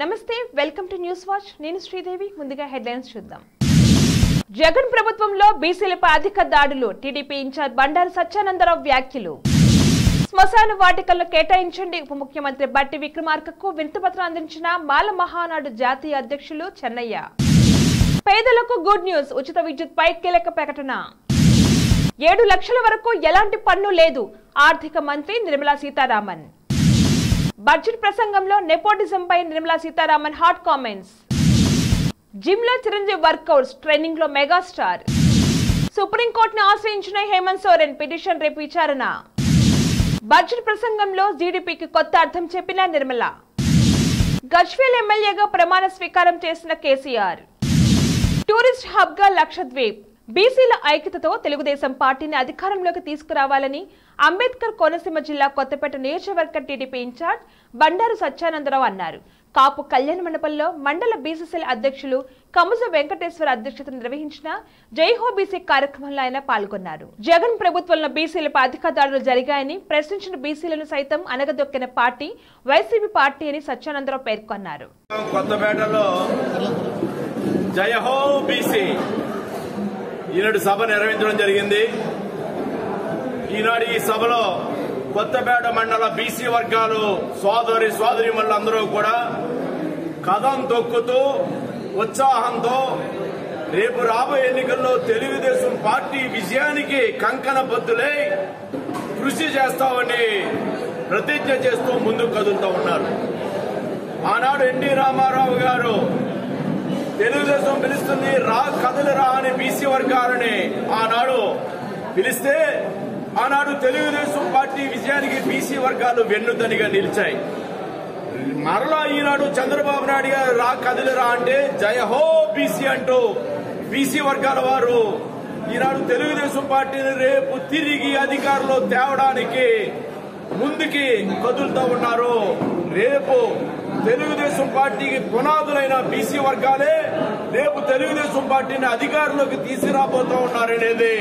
నమస్తే welcome to news watch నేను శ్రీదేవి ముందుగా హెడ్లైన్స్ చూద్దాం జగన్ ప్రభుత్వంలో బీసీలపై అధిక దాడులు టీడీపీ ఇన్ఛార్జ్ బండారు సత్యానందరావు వ్యాఖ్యలు శ్మశాన వాటికలను కేటాయించండి ఉప ముఖ్యమంత్రి బట్టి విక్రమార్కకు వినతిపత్రం అందించిన మాల మహానాడు జాతీయ అధ్యక్షులు చెన్నయ్య పేదలకు గుడ్ న్యూస్ ఉచిత విద్యుత్ పై కీలక ప్రకటన 7 లక్షల వరకు ఎలాంటి పన్ను లేదు ఆర్థిక మంత్రి నిర్మలా సీతారామన్ బడ్జెట్ ప్రసంగంలో నెపోటిజంపై Nirmala Sitharaman hot comments gym లో చిరంజీవి వర్కౌట్స్ ట్రైనింగ్ లో మెగాస్టార్ సుప్రీంకోర్టును ఆశ్రయించిన హేమంత్ సోరెన్ పిటిషన్ రేపు విచారణ బడ్జెట్ ప్రసంగంలో జీడీపీకి కొత్త అర్థం చెప్పిన నిర్మల గజ్వేల్ ఎమ్మెల్యేగా ప్రమాణ స్వీకారం చేసిన కేసీఆర్ టూరిస్ట్ హబ్ గా లక్షద్వీప్ బీసీల ఐక్యతతో తెలుగుదేశం పార్టీని అధికారంలోకి తీసుకురావాలని అంబేద్కర్ కోనసీమ జిల్లా కొత్తపేట నియోజకవర్గ టీడీపీ ఇన్ఛార్జ్ బండారు సత్యానందరావు అన్నారు. కాపు కళ్యాణ మండపంలో మండల బీసీసీల అధ్యక్షులు కముజ వెంకటేశ్వర అధ్యక్షతన నిర్వహించిన జైహో బీసీ కార్యక్రమంలో ఆయన పాల్గొన్నారు. జగన్ ప్రభుత్వంలో బీసీలపై అధిక దాడులు జరిగాయని ప్రశ్నించిన బీసీలను సైతం అనగదొక్కిన పార్టీ వైసీపీ పార్టీ అని సత్యానందరావు పేర్కొన్నారు. ఈనాడు సభ నిర్వహించడం జరిగింది. ఈనాడు ఈ సభలో కొత్తపేట మండల బీసీ వర్గాలు సోదరీమణులందరూ కూడా కదం తొక్కుతూ ఉత్సాహంతో రేపు రాబోయే ఎన్నికల్లో తెలుగుదేశం పార్టీ విజయానికి కంకణ బద్దులై కృషి చేస్తామని ప్రతిజ్ఞ చేస్తూ ముందుకు కదులుతూ ఉన్నారు. ఆనాడు ఎన్టీ రామారావు గారు తెలుగుదేశం పిలుస్తుంది రా కదలిరా అని బీసీ వర్గాలని ఆనాడు పిలిస్తే ఆనాడు తెలుగుదేశం పార్టీ విజయానికి బీసీ వర్గాలు వెన్నుదనిగా నిలిచాయి. మరలా ఈనాడు చంద్రబాబు నాయుడు గారు రా కదలిరా అంటే జయహో బీసీ అంటూ బీసీ వర్గాల వారు ఈనాడు తెలుగుదేశం పార్టీని రేపు తిరిగి అధికారంలో తేవడానికి ముందుకి కదులుతూ ఉన్నారు. రేపు తెలుగుదేశం పార్టీకి పునాదులైన బీసీ వర్గాలే రేపు తెలుగుదేశం పార్టీని అధికారంలోకి తీసుకురాబోతూ ఉన్నారనేది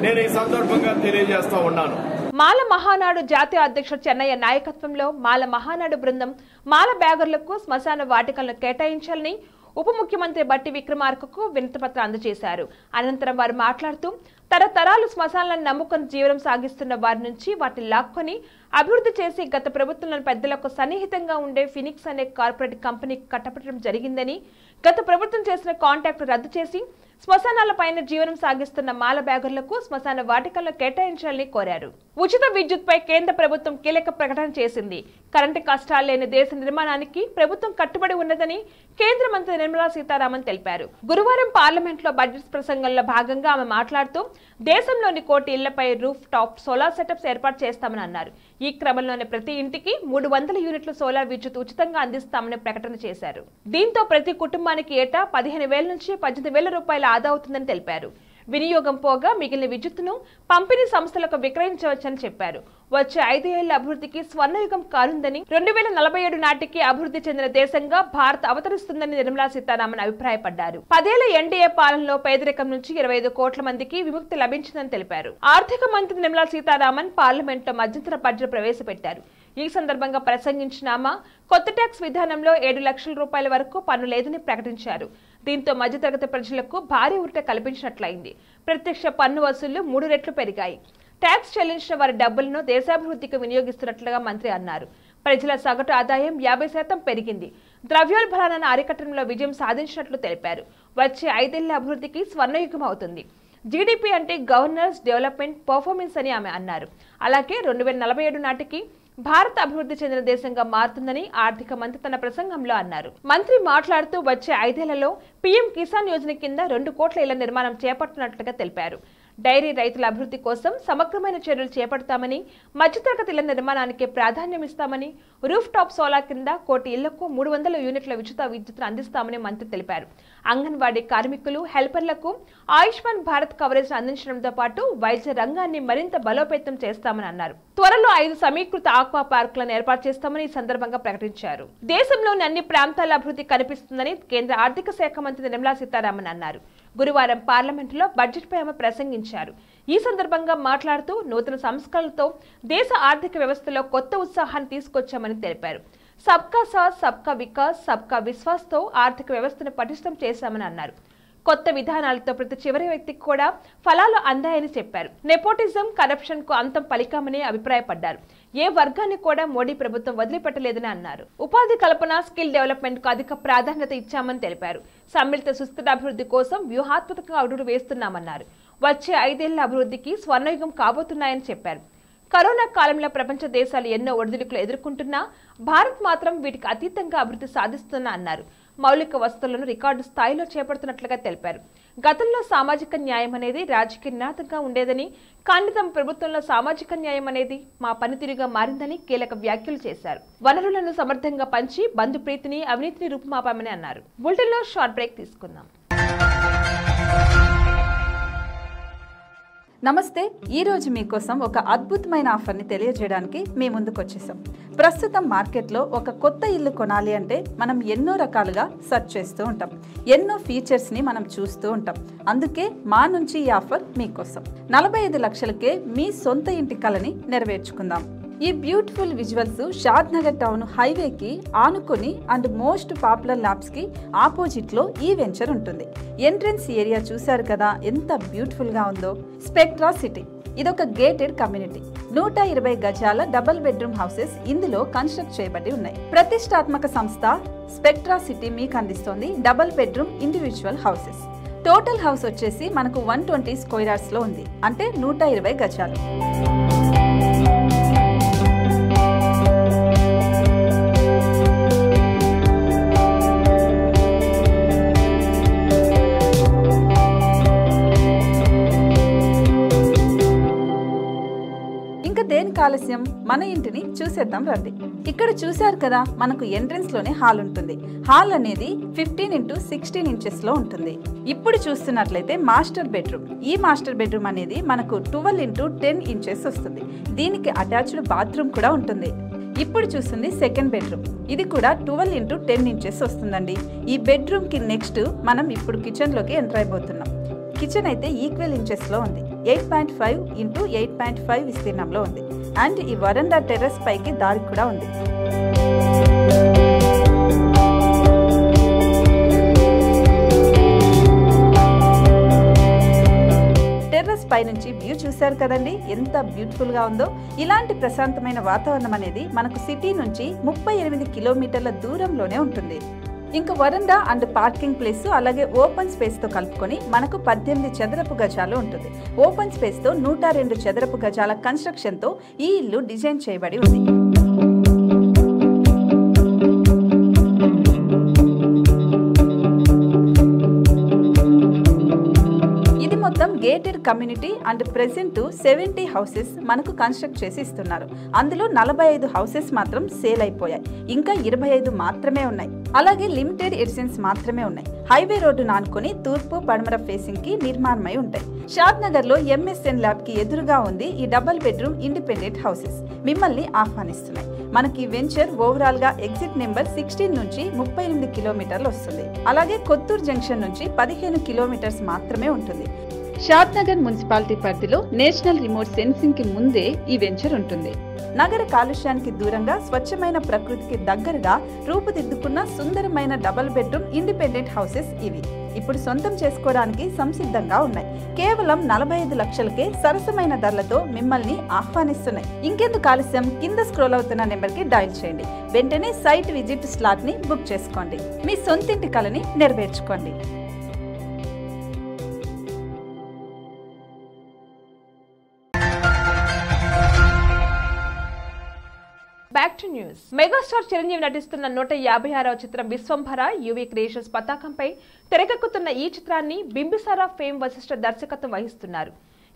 నేను ఈ సందర్భంగా తెలియజేస్తా ఉన్నాను. మాల మహానాడు జాతీయ అధ్యక్షుడు చెన్నయ్య నాయకత్వంలో మాల మహానాడు బృందం మాల బ్యాగర్లకు శ్మశాన వాటికలను కేటాయించాలని ఉప ముఖ్యమంత్రి బట్టి విక్రమార్కకు వినతిపత్రం అందజేశారు. అనంతరం వారు మాట్లాడుతూ తరతరాలు శ్మశానాలను నమ్ముకొని జీవనం సాగిస్తున్న వారి నుంచి వాటిని లాక్కొని అభివృద్ధి చేసి గత ప్రభుత్వంలోని పెద్దలకు సన్నిహితంగా ఉండే ఫినిక్స్ అనే కార్పొరేట్ కంపెనీకి కట్టబెట్టడం జరిగిందని గత ప్రభుత్వం చేసిన కాంట్రాక్ట్ రద్దు చేసి శ్మశానాలపైన జీవనం సాగిస్తున్న మాల బ్యాగర్లకు శ్మశాన వాటికలను కేటాయించాలని కోరారు. ఉచిత విద్యుత్ పై కేంద్ర ప్రభుత్వం కీలక ప్రకటన చేసింది. కరెంటు కష్టాలు లేని దేశ నిర్మాణానికి ప్రభుత్వం కట్టుబడి ఉన్నదని కేంద్ర మంత్రి నిర్మలా సీతారామన్ తెలిపారు. గురువారం పార్లమెంట్ లో బడ్జెట్ ప్రసంగంలో భాగంగా ఆమె మాట్లాడుతూ దేశంలోని 1 కోటి ఇళ్లపై రూఫ్ టాప్ సోలార్ సెటప్స్ ఏర్పాటు చేస్తామని అన్నారు. ఈ క్రమంలోనే ప్రతి ఇంటికి 300 యూనిట్ల సోలార్ విద్యుత్ ఉచితంగా అందిస్తామని ప్రకటన చేశారు. దీంతో ప్రతి కుటుంబానికి ఏటా 15,000 నుంచి 18,000 రూపాయల ఆదా అవుతుందని తెలిపారు. వినియోగం పోగా మిగిలిన విద్యుత్తును పంపిణీ సంస్థలకు విక్రయించవచ్చని చెప్పారు. వచ్చే 5 ఏళ్ల అభివృద్ధికి స్వర్ణయుగం కానుందని 2047 నాటికి అభివృద్ధి చెందిన దేశంగా భారత్ అవతరిస్తుందని నిర్మలా సీతారామన్ అభిప్రాయపడ్డారు. 10 ఏళ్ల ఎన్డీఏ పాలనలో పేదరికం నుంచి 25 కోట్ల మందికి విముక్తి లభించిందని తెలిపారు. ఆర్థిక మంత్రి నిర్మలా సీతారామన్ పార్లమెంట్ లో మధ్యంతర బడ్జెట్ ప్రవేశపెట్టారు. ఈ సందర్భంగా ప్రసంగించిన ఆమె కొత్త ట్యాక్స్ విధానంలో 7 లక్షల రూపాయల వరకు పన్ను లేదని ప్రకటించారు. దీంతో మధ్యతరగతి ప్రజలకు భారీ ఊరట కల్పించినట్లయింది. ప్రత్యక్ష పన్ను వసూళ్లు 3 రెట్లు పెరిగాయి. ట్యాక్స్ చెల్లించిన వారి డబ్బులను దేశాభివృద్ధికి వినియోగిస్తున్నట్లుగా మంత్రి అన్నారు. ప్రజల సగటు ఆదాయం 50% పెరిగింది. ద్రవ్యోల్బణాన్ని అరికట్టడంలో విజయం సాధించినట్లు తెలిపారు. వచ్చే 5 ఏళ్ల అభివృద్ధికి స్వర్ణయుగం అవుతుంది. జీడీపీ అంటే గవర్నెన్స్, డెవలప్మెంట్, పర్ఫార్మెన్స్ అని ఆమె అన్నారు. అలాగే 2047 నాటికి భారత్ అభివృద్ధి చెందిన దేశంగా మారుతుందని ఆర్థిక మంత్రి తన ప్రసంగంలో అన్నారు. మంత్రి మాట్లాడుతూ వచ్చే 5 ఏళ్లలో పీఎం కిసాన్ యోజన కింద 2 కోట్ల ఇళ్ల నిర్మాణం చేపడుతున్నట్లుగా తెలిపారు. డైరీ రైతుల అభివృద్ధి కోసం సమగ్రమైన చర్యలు చేపడతామని, మధ్యతరగతి ఇళ్ల నిర్మాణానికి ప్రాధాన్యం ఇస్తామని, రూఫ్ టాప్ సోలార్ కింద 1 కోటి ఇళ్లకు 300 యూనిట్ల ఉచిత విద్యుత్తును అందిస్తామని మంత్రి తెలిపారు. అంగన్వాడీ కార్మికులు, హెల్పర్లకు ఆయుష్మాన్ భారత్ కవరేజ్ అందించడంతో పాటు వైద్య రంగాన్ని మరింత బలోపేతం చేస్తామని అన్నారు. త్వరలో 5 సమీకృత ఆక్వా పార్కులను ఏర్పాటు చేస్తామని ఈ సందర్భంగా ప్రకటించారు. దేశంలోని అన్ని ప్రాంతాల అభివృద్ధి కనిపిస్తుందని కేంద్ర ఆర్థిక శాఖ మంత్రి నిర్మలా సీతారామన్ అన్నారు. గురువారం పార్లమెంటులో బడ్జెట్పై ఆమె ప్రసంగించారు. ఈ సందర్భంగా మాట్లాడుతూ నూతన సంస్కరణలతో దేశ ఆర్థిక వ్యవస్థలో కొత్త ఉత్సాహాన్ని తీసుకొచ్చామని తెలిపారు. సబ్కా సాత్ సబ్కా వికాస్ సబ్కా విశ్వాస్తో ఆర్థిక వ్యవస్థను పటిష్టం చేశామని అన్నారు. కొత్త విధానాలతో ప్రతి చివరి వ్యక్తికి కూడా ఫలాలు అందాయని చెప్పారు. నెపోటిజం, కరప్షన్ కు అంతం పలికామని అభిప్రాయపడ్డారు. ఏ వర్గాన్ని కూడా మోడీ ప్రభుత్వం వదిలిపెట్టలేదని అన్నారు. ఉపాధి కల్పన, స్కిల్ డెవలప్మెంట్ కు అధిక ప్రాధాన్యత ఇచ్చామని తెలిపారు. సమ్మిళిత సుస్థిరాభివృద్ధి కోసం వ్యూహాత్మకంగా అడుగులు వేస్తున్నామన్నారు. వచ్చే 5 ఏళ్ల అభివృద్ధికి స్వర్ణయుగం కాబోతున్నాయని చెప్పారు. కరోనా కాలంలో ప్రపంచ దేశాలు ఎన్నో ఒడిదుడుకులు ఎదుర్కొంటున్నా భారత్ మాత్రం వీటికి అతీతంగా అభివృద్ధి సాధిస్తున్నా అన్నారు. మౌలిక వసతులను రికార్డు స్థాయిలో చేపడుతున్నట్లుగా తెలిపారు. గతంలో సామాజిక న్యాయం అనేది రాజకీయ నినాదంగా ఉండేదని, కానీ తమ ప్రభుత్వంలో సామాజిక న్యాయం అనేది మా పనితీరుగా మారిందని కీలక వ్యాఖ్యలు చేశారు. వనరులను సమర్థంగా పంచి బంధు ప్రీతిని, అవినీతిని రూపుమాపామని అన్నారు. బులెటిన్లో షార్ట్ బ్రేక్ తీసుకుందాం. నమస్తే. ఈరోజు మీకోసం ఒక అద్భుతమైన ఆఫర్ని తెలియజేయడానికి మీ ముందుకు వచ్చేసాం. ప్రస్తుతం మార్కెట్లో ఒక కొత్త ఇల్లు కొనాలి అంటే మనం ఎన్నో రకాలుగా సెర్చ్ చేస్తూ ఉంటాం. ఎన్నో ఫీచర్స్ని మనం చూస్తూ ఉంటాం. అందుకే మా నుంచి ఈ ఆఫర్ మీకోసం. 45 లక్షలకే మీ సొంత ఇంటి కలని నెరవేర్చుకుందాం. ఈ బ్యూటిఫుల్ విజువల్స్ షాద్ నగర్ టౌన్ హైవేకి ఆనుకొని అండ్ మోస్ట్ పాపులర్ ల్యాబ్స్ కి ఆపోజిట్ లో ఈ వెంచర్ ఉంటుంది. ఎంట్రన్స్ ఏరియా చూశారు కదా ఎంత బ్యూటిఫుల్ గా ఉందో. స్పెక్ట్రా సిటీ ఇదొక గేటెడ్ కమ్యూనిటీ. 120 గజాల డబుల్ బెడ్రూమ్ హౌసెస్ ఇందులో కన్స్ట్రక్ట్ చేయబడి ఉన్నాయి. ప్రతిష్టాత్మక సంస్థ స్పెక్ట్రా సిటీ మీకు అందిస్తోంది double bedroom individual houses. Total house వచ్చేసి మనకు 120 స్క్వేర్ యార్డ్స్ లో ఉంది, అంటే 120 గజాలు. దేనికి ఆలస్యం, మన ఇంటిని చూసేద్దాం రండి. ఇక్కడ చూశారు కదా, మనకు ఎంట్రన్స్ లోనే హాల్ ఉంటుంది. హాల్ అనేది 15x16 ఇంచెస్ లో ఉంటుంది. ఇప్పుడు చూస్తున్నట్లయితే మాస్టర్ బెడ్రూమ్. ఈ మాస్టర్ బెడ్రూమ్ అనేది మనకు 12x10 ఇంచెస్ వస్తుంది. దీనికి అటాచ్డ్ బాత్రూమ్ కూడా ఉంటుంది. ఇప్పుడు చూస్తుంది సెకండ్ బెడ్రూమ్. ఇది కూడా 12x10 ఇంచెస్ వస్తుందండి. ఈ బెడ్రూమ్ కి నెక్స్ట్ మనం ఇప్పుడు కిచెన్ లోకి ఎంటర్ అయిపోతున్నాం. కిచెన్ అయితే ఈక్వల్ ఇంచెస్ లో ఉంది. 8.5x8.5 విస్తీర్ణంలో ఉంది. అండ్ ఈ వరండా టెర్రస్ పైకి దారి కూడా ఉంది. టెర్రస్ పై నుంచి వ్యూ చూశారు కదండి ఎంత బ్యూటిఫుల్ గా ఉందో. ఇలాంటి ప్రశాంతమైన వాతావరణం అనేది మనకు సిటీ నుంచి 38 కిలోమీటర్ల దూరంలోనే ఉంటుంది. ఇంకా వరండా అండ్ పార్కింగ్ ప్లేస్ అలాగే ఓపెన్ స్పేస్ తో కలుపుకొని మనకు 18 చదరపు గజాలు ఉంటుంది. ఓపెన్ స్పేస్ తో 102 చదరపు గజాల కన్స్ట్రక్షన్ తో ఈ ఇల్లు డిజైన్ చేయబడి ఉంది. మొత్తం gated community and present 70 houses మనకు కన్స్ట్రక్ట్ చేసి ఇస్తున్నారు. అందులో 45 హౌసెస్ మాత్రం సేల్ అయిపోయాయి. ఇంకా 25 మాత్రమే ఉన్నాయి. అలాగే లిమిటెడ్ ఎడిషన్స్ మాత్రమే ఉన్నాయి. హైవే రోడ్డు నానుకొని తూర్పు పడమర ఫేసింగ్ కి నిర్మాణమై ఉంటాయి. షాద్ నగర్ లో MSN ల్యాబ్ కి ఎదురుగా ఉంది ఈ డబుల్ బెడ్రూమ్ ఇండిపెండెంట్ హౌసెస్. మిమ్మల్ని ఆహ్వానిస్తున్నాయి. మనకి వెంచర్ ఓవరాల్ గా ఎగ్జిట్ నెంబర్ 16 నుంచి 38 కిలోమీటర్లు వస్తుంది. అలాగే కొత్తూరు జంక్షన్ నుంచి 15 కిలోమీటర్స్ మాత్రమే ఉంటుంది. షాద్ నగర్ మున్సిపాలిటీ పరిధిలో నేషనల్ రిమోట్ సెన్సింగ్ కి ముందే ఈ వెంచర్ ఉంటుంది. నగర కాలుష్యానికి దూరంగా స్వచ్ఛమైన ప్రకృతికి దగ్గరగా రూపుదిద్దుకున్న సుందరమైన డబుల్ బెడ్రూమ్ ఇండిపెండెంట్ హౌసెస్ ఇవి. ఇప్పుడు సొంతం చేసుకోవడానికి సంసిద్ధంగా ఉన్నాయి. కేవలం 45 లక్షలకే సరసమైన ధరలతో మిమ్మల్ని ఆహ్వానిస్తున్నాయి. ఇంకెందుకు ఆలస్యం, కింద స్క్రోల్ అవుతున్న నెంబర్ కి డయల్ చేయండి. వెంటనే సైట్ విజిట్ స్లాట్ ని బుక్ చేసుకోండి. మీ సొంతింటి కలని నెరవేర్చుకోండి. Back to news. Megastar Chiranjeevi నటిస్తున్న 156వ చిత్రం విశ్వంభర యువి క్రియేషన్స్ పతాకంపై తెరకెక్కుతున్న ఈ చిత్రాన్ని బింబిసారా ఫేమ్ వశిష్ఠ దర్శకత్వం వహిస్తున్నారు.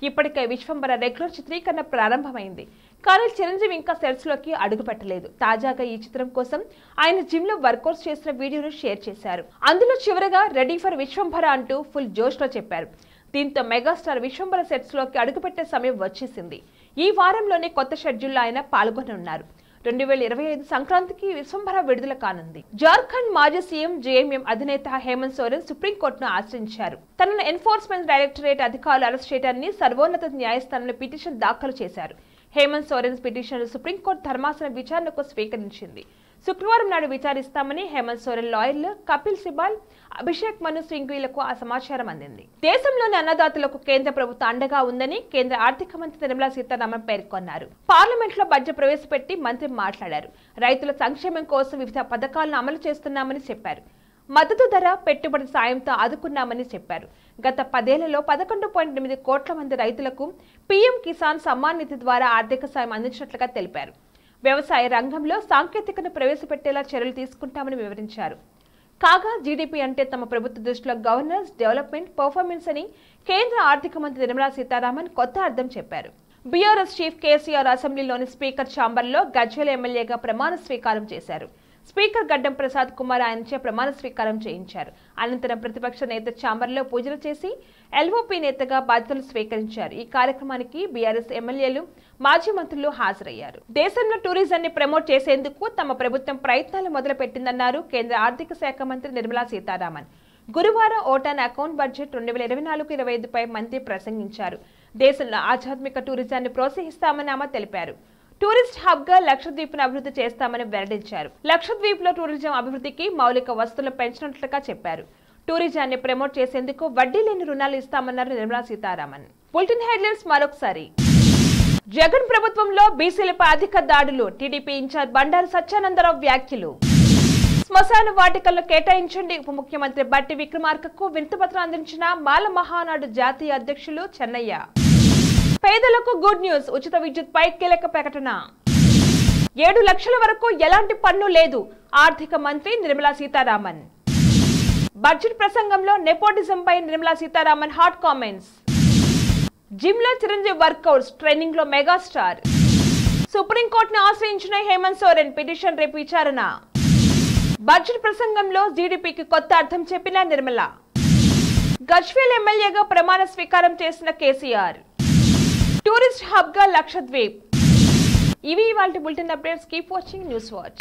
ఇప్పటికే విశ్వంభర రెగ్యులర్ చిత్రీకరణ ప్రారంభమైంది. కానీ చిరంజీవి ఇంకా సెట్స్ లోకి అడుగు పెట్టలేదు. తాజాగా ఈ చిత్రం కోసం ఆయన జిమ్ లో వర్కౌట్స్ చేసిన వీడియోను షేర్ చేశారు. అందులో చివరగా రెడీ ఫర్ విశ్వంభర అంటూ ఫుల్ జోష్ లో చెప్పారు. దీంతో మెగాస్టార్ విశ్వంభర సెట్స్ లోకి అడుగుపెట్టే సమయం వచ్చేసింది. ఈ వారంలోనే కొత్త షెడ్యూల్లో ఆయన పాల్గొననున్నారు. 2025 సంక్రాంతికి విశ్వంభర విడుదల కానుంది. జార్ఖండ్ మాజీ సీఎం జేఎంఎం అధినేత హేమంత్ సోరెన్ సుప్రీంకోర్టును ఆశ్రయించారు. తనను ఎన్ఫోర్స్మెంట్ డైరెక్టరేట్ అధికారులు అరెస్ట్ చేయడాన్ని సర్వోన్నత న్యాయస్థానంలో పిటిషన్ దాఖలు చేశారు. హేమంత్ సోరెన్ పిటిషన్ సుప్రీంకోర్టు ధర్మాసనం విచారణకు స్వీకరించింది. శుక్రవారం నాడు విచారిస్తామని హేమంత్ సోరెన్ లాయర్లు కపిల్ సిబాల్, అభిషేక్ మను సింఘ్వీలకు ఆ సమాచారం అందింది. దేశంలోని అన్నదాతలకు కేంద్ర ప్రభుత్వం అండగా ఉందని కేంద్ర ఆర్థిక మంత్రి నిర్మలా సీతారామన్ పేర్కొన్నారు. పార్లమెంట్ లో బడ్జెట్ ప్రవేశపెట్టి మంత్రి మాట్లాడారు. రైతుల సంక్షేమం కోసం వివిధ పథకాలను అమలు చేస్తున్నామని చెప్పారు. మద్దతు ధర, పెట్టుబడి సాయంతో ఆదుకున్నామని చెప్పారు. గత 10 ఏళ్లలో 11.8 కోట్ల మంది రైతులకు పీఎం కిసాన్ సమ్మాన్ నిధి ద్వారా ఆర్థిక సాయం అందించినట్లుగా తెలిపారు. వ్యవసాయ రంగంలో సాంకేతికను ప్రవేశపెట్టేలా చర్యలు తీసుకుంటామని వివరించారు. కాగా జీడీపీ అంటే తమ ప్రభుత్వ దృష్టిలో గవర్నెన్స్, డెవలప్మెంట్, పర్ఫార్మెన్స్ అని కేంద్ర ఆర్థిక మంత్రి నిర్మలా సీతారామన్ కొత్త అర్థం చెప్పారు. బీఆర్ఎస్ చీఫ్ కేసీఆర్ అసెంబ్లీలోని స్పీకర్ ఛాంబర్లో గజ్వేల్ ఎమ్మెల్యేగా ప్రమాణ స్వీకారం చేశారు. స్పీకర్ గడ్డం ప్రసాద్ కుమార్ ఆయనచే ప్రమాణ స్వీకారం చేయించారు. అనంతరం ప్రతిపక్ష నేత ఛాంబర్లో పూజలు చేసి ఎల్ఓపీ నేతగా బాధ్యతలు స్వీకరించారు. ఈ కార్యక్రమానికి బీఆర్ఎస్ ఎమ్మెల్యేలు, మాజీ మంత్రులు హాజరయ్యారు. దేశంలో టూరిజాన్ని ప్రమోట్ చేసేందుకు తమ ప్రభుత్వం ప్రయత్నాలు మొదలుపెట్టిందన్నారు కేంద్ర ఆర్థిక శాఖ మంత్రి నిర్మలా సీతారామన్. గురువారం ఓటాన్ అకౌంట్ బడ్జెట్ 2024-25పై మంత్రి ప్రసంగించారు. దేశంలో ఆధ్యాత్మిక టూరిజాన్ని ప్రోత్సహిస్తామని ఆమె తెలిపారు. టూరిస్ట్ హబ్ గా లక్షద్వీప్ను అభివృద్ధి చేస్తామని వెల్లడించారు. లక్షద్వీప్ లో టూరిజం అభివృద్ధికి మౌలిక వస్తువులు పెంచినట్లుగా చెప్పారు. టూరిజాన్ని ప్రమోట్ చేసేందుకు వడ్డీ లేని రుణాలు ఇస్తామన్నారు నిర్మలా సీతారామన్. బులెటిన్ హెడ్లైన్స్ మరొకసారి. జగన్ ప్రభుత్వంలో బీసీలపై అధిక దాడులు, టీడీపీ ఇన్ఛార్జ్ బండారు సత్యానందరావు వ్యాఖ్యలు. శ్మశాన వాటికలను కేటాయించండి, ఉప ముఖ్యమంత్రి బట్టి విక్రమార్కకు వినతిపత్రం అందించిన మాల మహానాడు జాతీయ అధ్యక్షులు చెన్నయ్య. పేదలకు గుడ్ న్యూస్, ఉచిత విద్యుత్ పై కీలక ప్రకటన. 7 లక్షల వరకు ఎలాంటి పన్ను లేదు, ఆర్థిక మంత్రి నిర్మలా సీతారామన్. బడ్జెట్ ప్రసంగంలో నెపోటిజం పై Nirmala Sitharaman hot comments. Gym లో చిరంజీవి వర్కౌట్స్, ట్రైనింగ్ లో మెగాస్టార్. సుప్రీంకోర్టును ఆశ్రయించిన హేమంత్ సోరెన్, పిటిషన్ రేపు విచారణ. బడ్జెట్ ప్రసంగంలో జీడీపీకి కొత్త అర్థం చెప్పిన నిర్మలా. గజ్వేల్ ఎమ్మెల్యేగా ప్రమాణ స్వీకారం చేసిన కేసీఆర్. టూరిస్ట్ హబ్ గా లక్షద్వీప్. ఇవి ఇవాల్టి bulletin updates. Keep watching news watch.